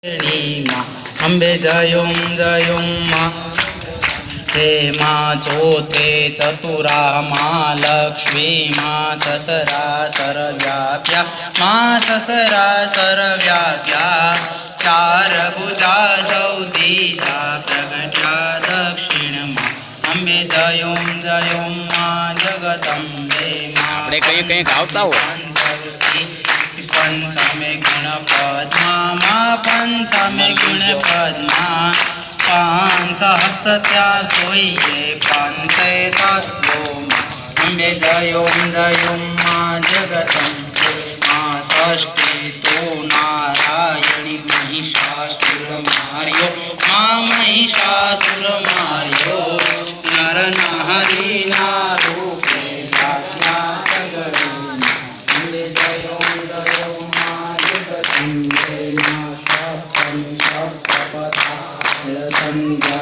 અંબે જયોમ જયોમ હે માં જોતે ચતુરા માં લક્ષ્મી માં સસરા સર્વ્યાપ્યા માં સસરા સર્વ્યાપ્યા ચાર ભુજા સૌ દિશા પ્રગટ્યા દક્ષિણમાં અંબે જયોમ જયોમ માં જગદંબે માં કંઈક આવતા હોય પંચમે ગુણપદ્મા પંચમે ગુણપદ્મા પાંચહસ્ત ત્યાં સોઈએ પંચે તત્વો અંબે જયોમ જયોમ માં જગદંબે માં ષષ્ઠી તો નારાયણી મહિષાસુર માર્યો માં મહિષાસુર માર્યો નર નારી ના રૂપે જાત્યા જગદંબે અંબે જયોમ જયોમ માં જગદંબે માં સપ્તમ સપ્તપથા સંધ્યા